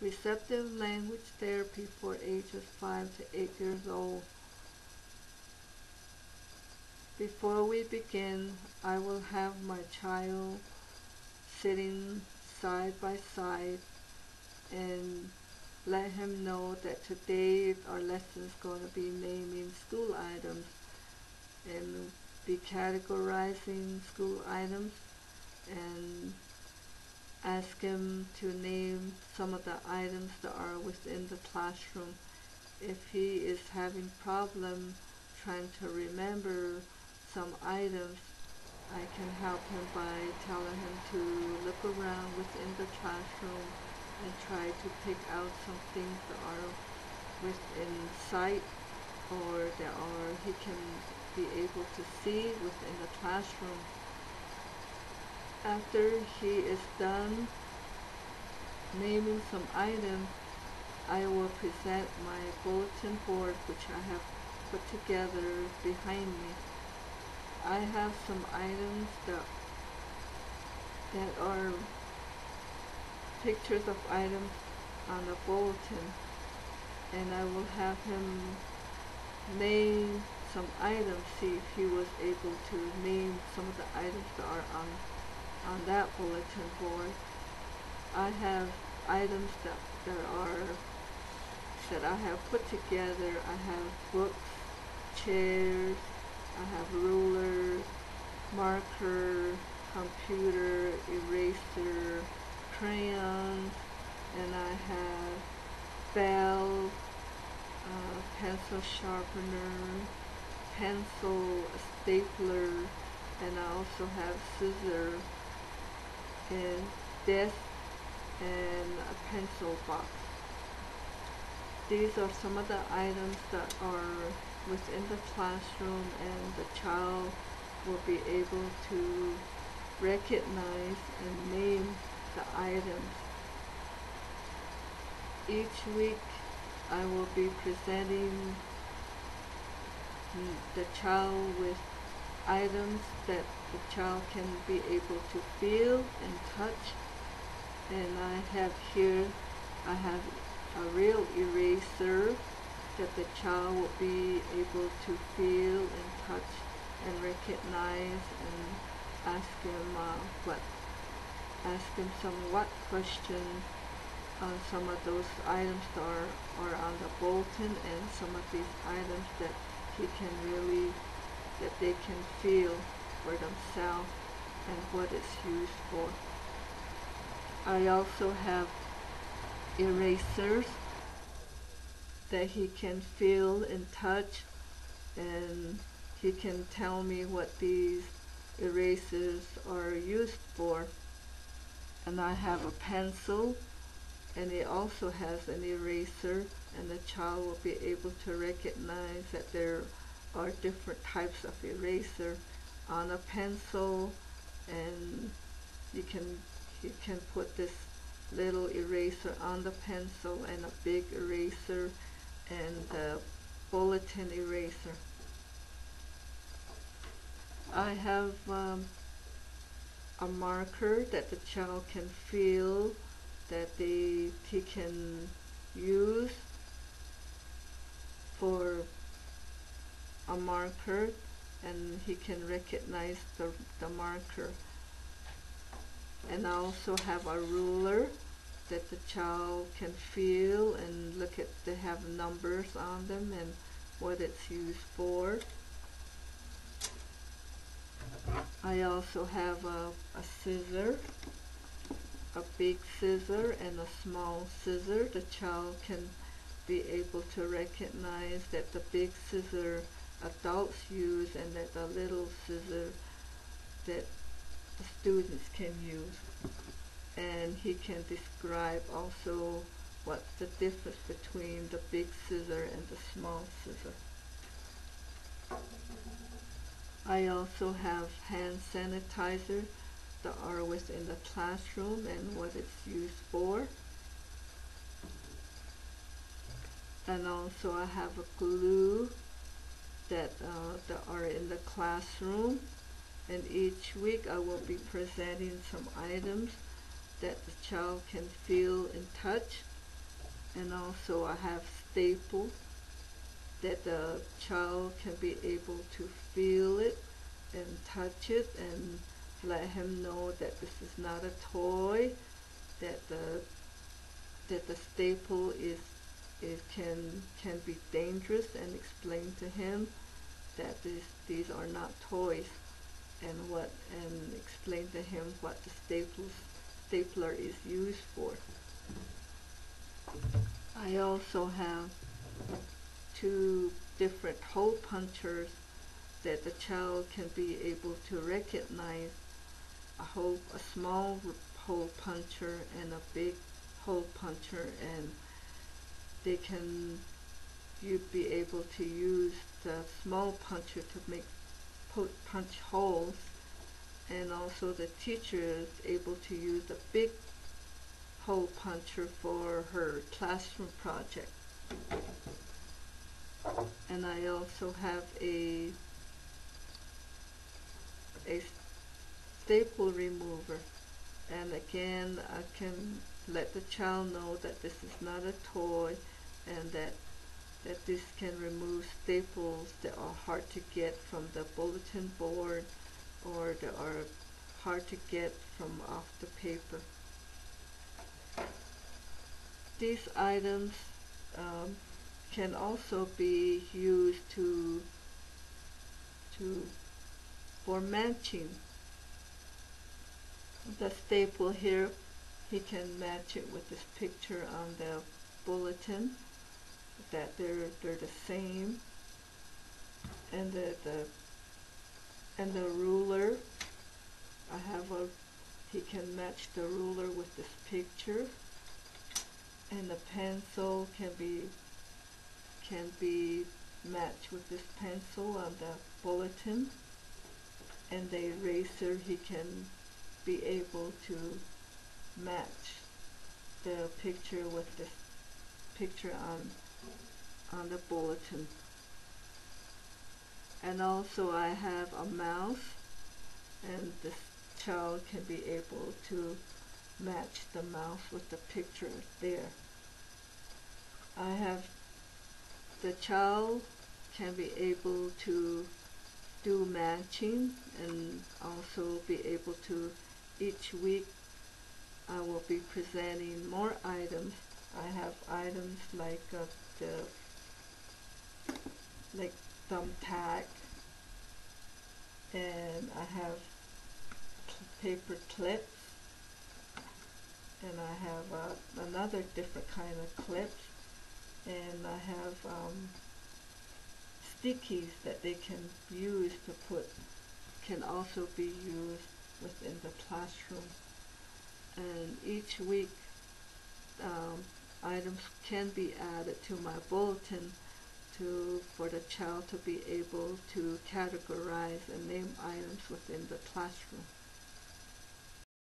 Receptive language therapy for ages 5 to 8 years old. Before we begin, I will have my child sitting side by side and let him know that today our lesson is going to be naming school items and be categorizing school items, and ask him to name some of the items that are within the classroom. If he is having problem trying to remember some items, I can help him by telling him to look around within the classroom and try to pick out some things that are within sight or that he can be able to see within the classroom. After he is done naming some items, I will present my bulletin board, which I have put together behind me. I have some items that are pictures of items on the bulletin, and I will have him name some items, see if he was able to name some of the items that are on that bulletin board. I have items that I have put together. I have books, chairs, I have ruler, marker, computer, eraser, crayons, and I have bell, pencil sharpener, pencil, a stapler, and I also have scissors and desk and a pencil box. These are some of the items that are within the classroom, and the child will be able to recognize and name the items. Each week I will be presenting the child with items that the child can be able to feel and touch. And I have a real eraser that the child will be able to feel and touch and recognize, and ask him some what question on some of those items that are on the bulletin, and some of these items that they can feel for themselves and what it's used for. I also have erasers that he can feel and touch, and he can tell me what these erasers are used for. And I have a pencil, and it also has an eraser, and the child will be able to recognize that there are different types of eraser on a pencil, and you can put this little eraser on the pencil, and a big eraser, and the bulletin eraser. I have a marker that the child can feel, that he can use for a marker, and he can recognize the marker. And I also have a ruler that the child can feel and look at. They have numbers on them and what it's used for. I also have a scissor, a big scissor and a small scissor. The child can be able to recognize that the big scissor adults use, and that the little scissor that the students can use. And he can describe also what's the difference between the big scissor and the small scissor. I also have hand sanitizer that are within the classroom and what it's used for. And also I have a glue that are in the classroom, and each week I will be presenting some items that the child can feel and touch, And also I have staples that the child can be able to feel it and touch it, and let him know that this is not a toy, that the staple is it can be dangerous, and explain to him that these are not toys, and explain to him what the stapler is used for. I also have two different hole punchers that the child can be able to recognize a small hole puncher and a big hole puncher, and they can be able to use the small puncher to punch holes, and also the teacher is able to use the big hole puncher for her classroom project. And I also have a staple remover, and again I can let the child know that this is not a toy, and that this can remove staples that are hard to get from the bulletin board, or that are hard to get from off the paper. These items can also be used for matching. The staple here, he can match it with this picture on the bulletin, that they're the same. And the ruler, he can match the ruler with this picture, and the pencil can be matched with this pencil on the bulletin, and the eraser, he can be able to match the picture with this picture on the bulletin. And also I have a mouse, and this child can be able to match the mouse with the picture there. The child can be able to do matching, and also be able to, each week I will be presenting more items. I have items like thumbtack, and I have paper clips, and I have another different kind of clips, and I have stickies that they can use can also be used within the classroom. And each week items can be added to my bulletin for the child to be able to categorize and name items within the classroom.